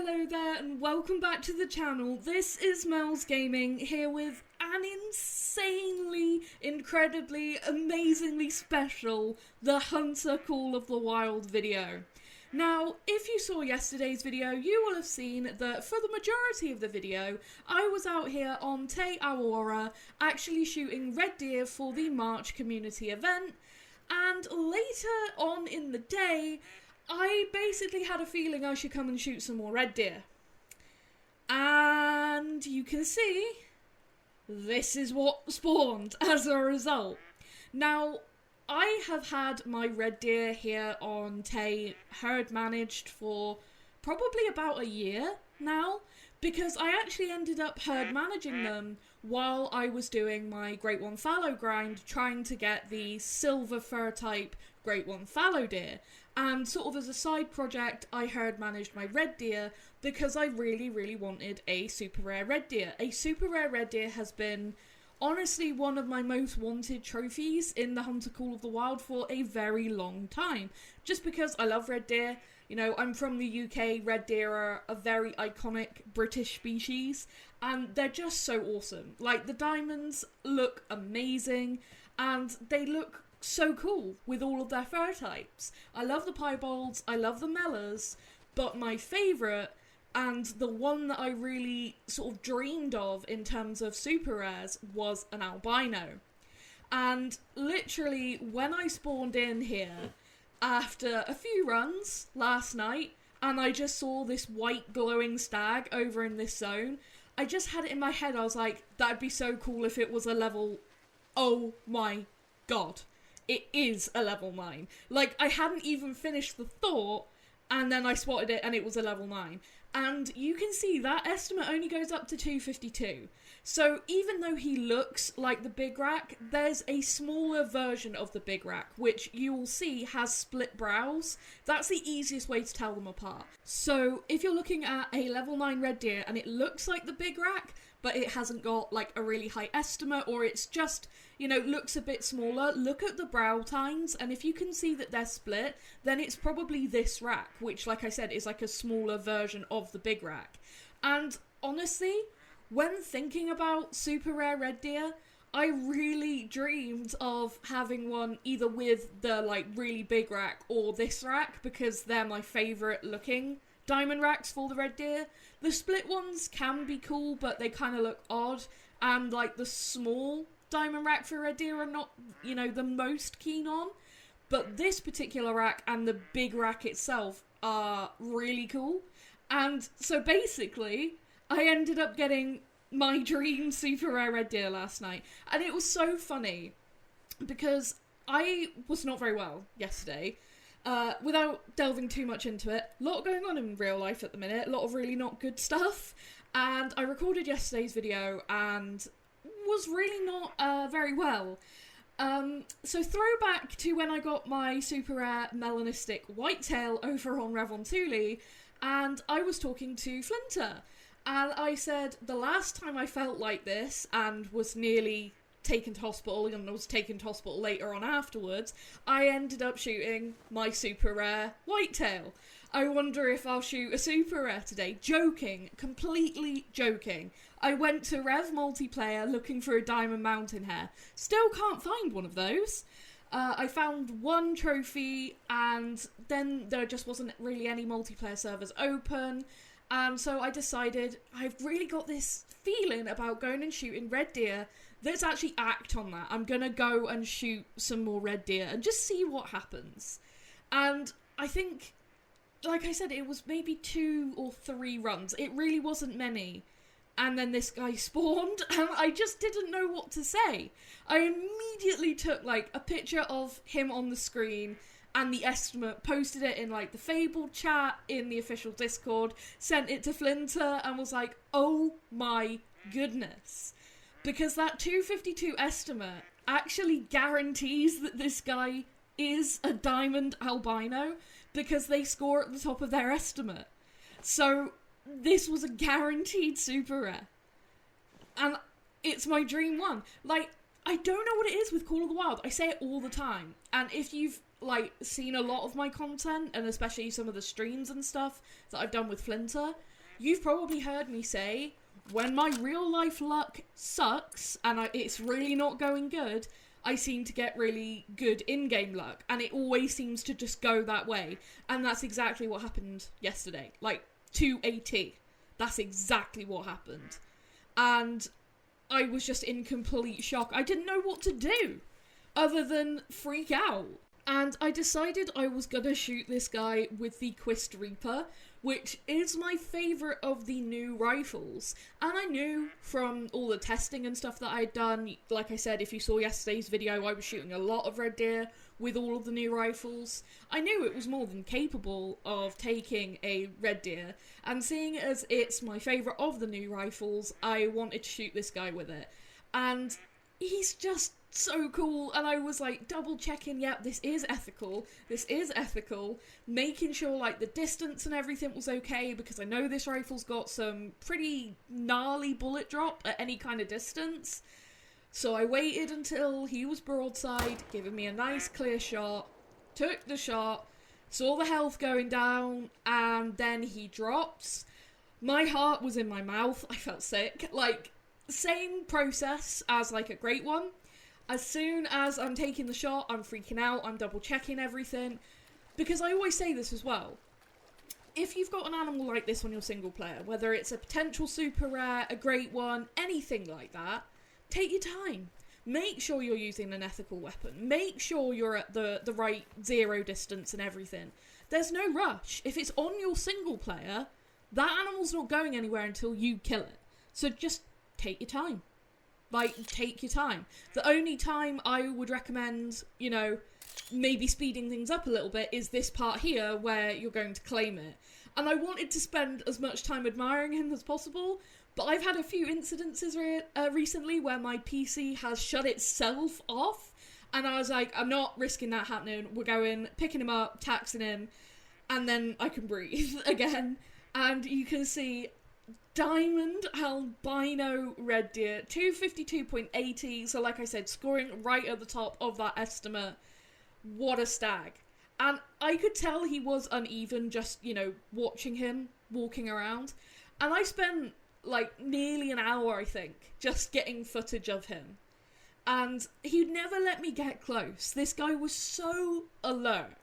Hello there and welcome back to the channel. This is Mels Gaming here with an insanely, incredibly, amazingly special The Hunter Call of the Wild video. Now, if you saw yesterday's video, you will have seen that for the majority of the video, I was out here on Te Awara actually shooting red deer for the March community event, and later on in the day, I basically had a feeling I should come and shoot some more red deer. And you can see, this is what spawned as a result. Now, I have had my red deer here on Te herd managed for probably about a year now, because I actually ended up herd managing them while I was doing my Great One fallow grind, trying to get the silver fur type Great One fallow deer. And sort of as a side project, I herd managed my red deer because I really wanted a super rare red deer. A super rare red deer has been honestly one of my most wanted trophies in the Hunter Call of the Wild for a very long time. Just because I love red deer. You know, I'm from the UK, red deer are a very iconic British species, and they're just so awesome. Like, the diamonds look amazing, and they look so cool with all of their fur types. I love the piebalds, I love the mellors, but my favourite, and the one that I really sort of dreamed of in terms of super rares, was an albino. And literally, when I spawned in here, after a few runs last night, and I just saw this white glowing stag over in this zone, I just had it in my head, I was like, that'd be so cool if it was a level... Oh my god. It is a level 9. Like, I hadn't even finished the thought, and then I spotted it and it was a level 9. And you can see that estimate only goes up to 252. So even though he looks like the big rack, there's a smaller version of the big rack, which you will see has split brows. That's the easiest way to tell them apart. So if you're looking at a level 9 red deer and it looks like the big rack, but it hasn't got like a really high estimate, or it's just, you know, looks a bit smaller, look at the brow tines, and if you can see that they're split, then it's probably this rack, which, like I said, is like a smaller version of the big rack. And honestly, when thinking about super rare red deer, I really dreamed of having one either with the like really big rack or this rack, because they're my favourite looking diamond racks for the red deer. The split ones can be cool, but they kind of look odd, and like the small diamond rack for red deer are not, you know, the most keen on. But this particular rack and the big rack itself are really cool. And so basically, I ended up getting my dream super rare red deer last night. And it was so funny, because I was not very well yesterday. Without delving too much into it, a lot going on in real life at the minute, a lot of really not good stuff, and I recorded yesterday's video and was really not very well. So throwback to when I got my super rare melanistic whitetail over on Revontuli, and I was talking to Flinter, and I said the last time I felt like this and was nearly taken to hospital, and was taken to hospital later on afterwards, I ended up shooting my super rare whitetail. I wonder if I'll shoot a super rare today. Joking. Completely joking. I went to Rev Multiplayer looking for a Diamond Mountain Hare. Still can't find one of those. I found one trophy, and then there just wasn't really any multiplayer servers open. And so I decided, I've really got this feeling about going and shooting red deer. Let's actually act on that. I'm gonna go and shoot some more red deer and just see what happens. And I think, like I said, it was maybe 2 or 3 runs. It really wasn't many. And then this guy spawned, and I just didn't know what to say. I immediately took like a picture of him on the screen and the estimate, posted it in like the Fabled chat, in the official Discord, sent it to Flinter, and was like, oh my goodness. Because that 252 estimate actually guarantees that this guy is a diamond albino, because they score at the top of their estimate. So this was a guaranteed super rare. And it's my dream one. Like, I don't know what it is with Call of the Wild. I say it all the time. And if you've like seen a lot of my content, and especially some of the streams and stuff that I've done with Flinter, you've probably heard me say, when my real life luck sucks and it's really not going good, I seem to get really good in-game luck, and it always seems to just go that way. And that's exactly what happened yesterday. Like, to a T. That's exactly what happened. And I was just in complete shock. I didn't know what to do other than freak out. And I decided I was gonna shoot this guy with the Quist Reaper, which is my favourite of the new rifles. And I knew from all the testing and stuff that I'd done, like I said, if you saw yesterday's video, I was shooting a lot of red deer with all of the new rifles. I knew it was more than capable of taking a red deer, and seeing as it's my favourite of the new rifles, I wanted to shoot this guy with it. And he's just so cool, and I was like double checking, yep, this is ethical, making sure like the distance and everything was okay, because I know this rifle's got some pretty gnarly bullet drop at any kind of distance. So I waited until he was broadside, giving me a nice clear shot, took the shot, saw the health going down, and then he drops. My heart was in my mouth, I felt sick. Like, same process as like a great one. As soon as I'm taking the shot, I'm freaking out, I'm double checking everything. Because I always say this as well. If you've got an animal like this on your single player, whether it's a potential super rare, a great one, anything like that, take your time. Make sure you're using an ethical weapon. Make sure you're at the right zero distance and everything. There's no rush. If it's on your single player, that animal's not going anywhere until you kill it. So just take your time. Like, take your time. The only time I would recommend, you know, maybe speeding things up a little bit is this part here where you're going to claim it. And I wanted to spend as much time admiring him as possible, but I've had a few incidences recently where my PC has shut itself off, and I was like, I'm not risking that happening. We're going, picking him up, taxing him, and then I can breathe again. And you can see Diamond Albino Red Deer, 252.80, so like I said, scoring right at the top of that estimate. What a stag. And I could tell he was uneven just, you know, watching him walking around. And I spent, like, nearly an hour, I think, just getting footage of him. And he'd never let me get close. This guy was so alert.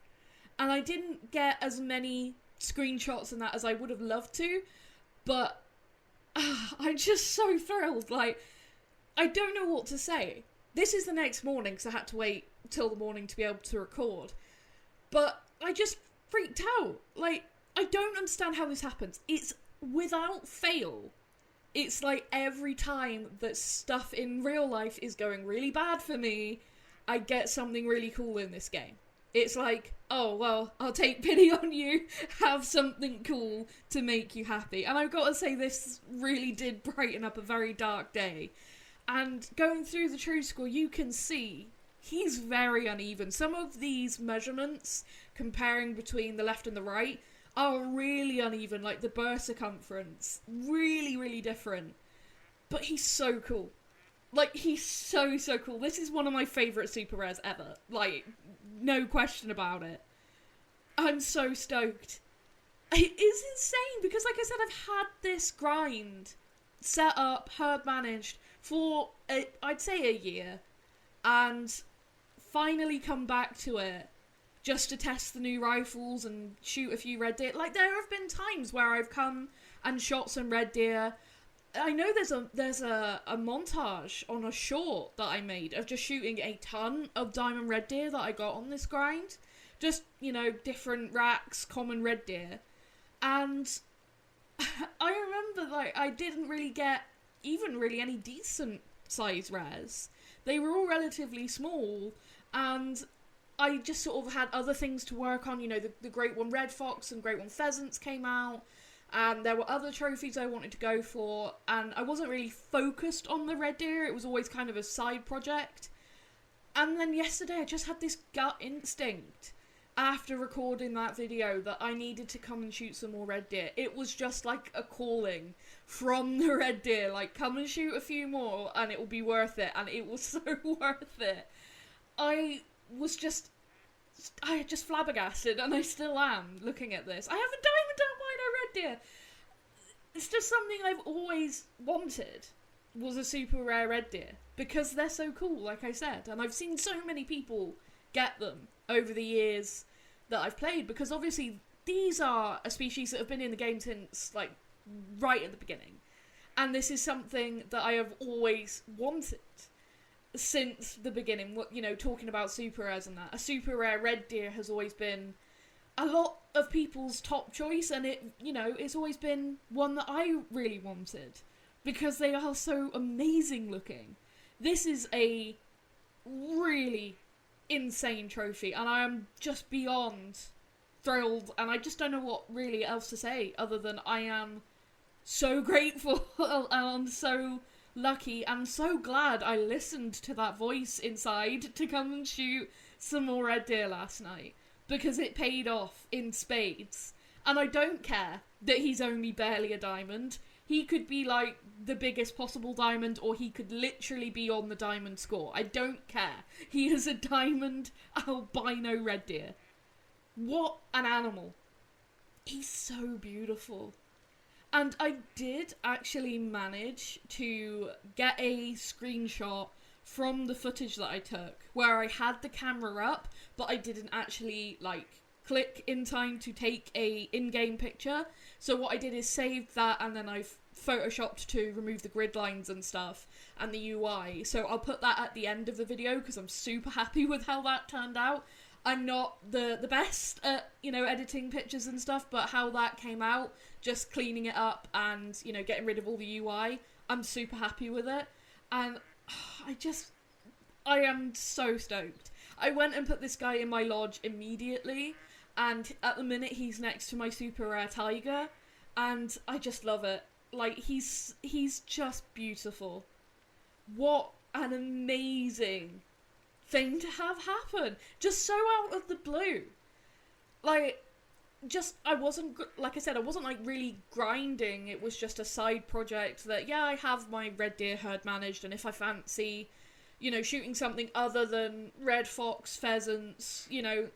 And I didn't get as many screenshots and that as I would have loved to, but I'm just so thrilled. Like, I don't know what to say. This is the next morning, because I had to wait till the morning to be able to record. But I just freaked out. Like, I don't understand how this happens. It's without fail. It's like every time that stuff in real life is going really bad for me, I get something really cool in this game. It's like, oh, well, I'll take pity on you, have something cool to make you happy. And I've got to say, this really did brighten up a very dark day. And going through the true score, you can see he's very uneven. Some of these measurements, comparing between the left and the right, are really uneven. Like the burr circumference, really, really different. But he's so cool. Like, he's so, so cool. This is one of my favourite super rares ever. Like, no question about it. I'm so stoked. It is insane, because like I said, I've had this grind set up, herd managed, for, I'd say a year. And finally come back to it, just to test the new rifles and shoot a few red deer. Like, there have been times where I've come and shot some red deer. I know there's a montage on a short that I made of just shooting a ton of diamond red deer that I got on this grind. Just, you know, different racks, common red deer. And I remember, like, I didn't really get even really any decent size rares. They were all relatively small, and I just sort of had other things to work on. You know, the Great One Red Fox and Great One Pheasants came out. And there were other trophies I wanted to go for, and I wasn't really focused on the red deer. It was always kind of a side project. And then yesterday I just had this gut instinct after recording that video that I needed to come and shoot some more red deer. It was just like a calling from the red deer, like, come and shoot a few more and it will be worth it. And it was so worth it. I was just just flabbergasted, and I still am looking at this. I have a diamond albino red deer. It's just something I've always wanted, was a super rare red deer, because they're so cool, like I said, and I've seen so many people get them over the years that I've played, because obviously these are a species that have been in the game since, like, right at the beginning, and this is something that I have always wanted since the beginning. You know, talking about super rares and that, a super rare red deer has always been a lot of people's top choice, and it, you know, it's always been one that I really wanted, because they are so amazing looking. This is a really insane trophy, and I am just beyond thrilled, and I just don't know what really else to say other than I am so grateful and so lucky and so glad I listened to that voice inside to come and shoot some more red deer last night, because it paid off in spades. And I don't care that he's only barely a diamond. He could be like the biggest possible diamond, or he could literally be on the diamond score. I don't care. He is a diamond albino red deer. What an animal. He's so beautiful. And I did actually manage to get a screenshot from the footage that I took, where I had the camera up, but I didn't actually, like, click in time to take a in-game picture. So what I did is saved that, and then I've photoshopped to remove the grid lines and stuff, and the UI. So I'll put that at the end of the video, because I'm super happy with how that turned out. I'm not the best at, you know, editing pictures and stuff, but how that came out, just cleaning it up and, you know, getting rid of all the UI, I'm super happy with it. And I am so stoked. I went and put this guy in my lodge immediately, and at the minute he's next to my super rare tiger, and I just love it. Like, he's just beautiful. What an amazing thing to have happen, just so out of the blue. Like, just, I wasn't, like I said, I wasn't like really grinding. It was just a side project that, yeah, I have my red deer herd managed, and if I fancy, you know, shooting something other than red fox, pheasants, you know,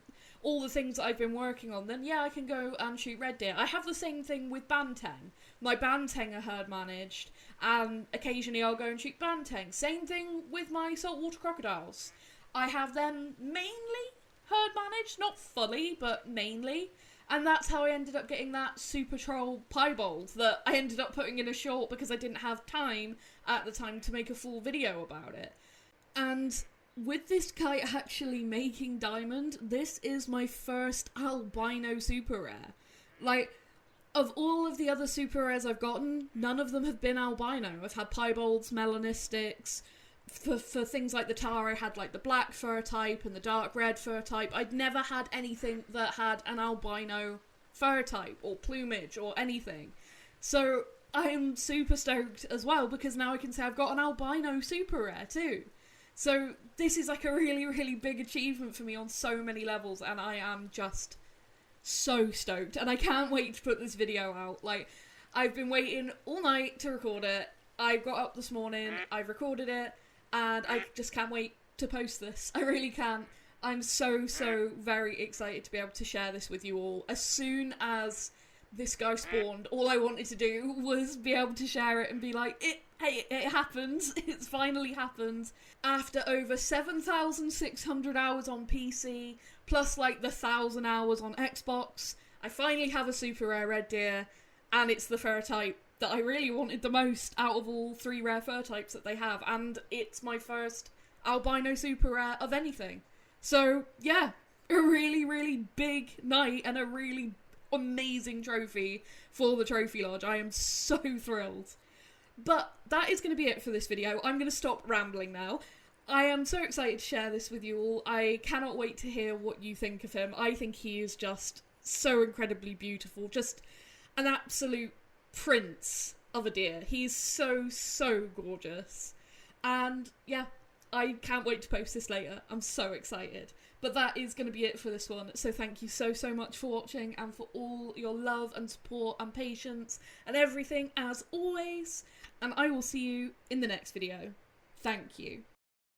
all the things that I've been working on, then yeah, I can go and shoot red deer. I have the same thing with banteng. My banteng are herd managed, and occasionally I'll go and shoot banteng. Same thing with my saltwater crocodiles. I have them mainly herd managed, not fully, but mainly. And that's how I ended up getting that super troll piebald that I ended up putting in a short, because I didn't have time at the time to make a full video about it. And with this guy actually making diamond, this is my first albino super rare. Like, of all of the other super rares I've gotten, none of them have been albino. I've had piebalds, melanistics. For things like the tar, I had like the black fur type and the dark red fur type. I'd never had anything that had an albino fur type or plumage or anything. So I'm super stoked as well, because now I can say I've got an albino super rare too. So this is like a really, really big achievement for me on so many levels, and I am just so stoked. And I can't wait to put this video out. Like, I've been waiting all night to record it. I got up this morning, I've recorded it, and I just can't wait to post this. I really can't. I'm so very excited to be able to share this with you all. As soon as this guy spawned, all I wanted to do was be able to share it and be like, hey, it happens. It's finally happened. After over 7,600 hours on PC, plus like the 1,000 hours on Xbox, I finally have a super rare red deer, and it's the fur type that I really wanted the most out of all 3 rare fur types that they have, and it's my first albino super rare of anything. So yeah, a really, really big night and a really amazing trophy for the trophy lodge. I am so thrilled. But that is going to be it for this video. I'm going to stop rambling now. I am so excited to share this with you all. I cannot wait to hear what you think of him. I think he is just so incredibly beautiful. Just an absolute prince of a deer. He's so gorgeous. And yeah, I can't wait to post this later. I'm so excited. But that is going to be it for this one. So thank you so much for watching, and for all your love and support and patience and everything as always. And I will see you in the next video. Thank you.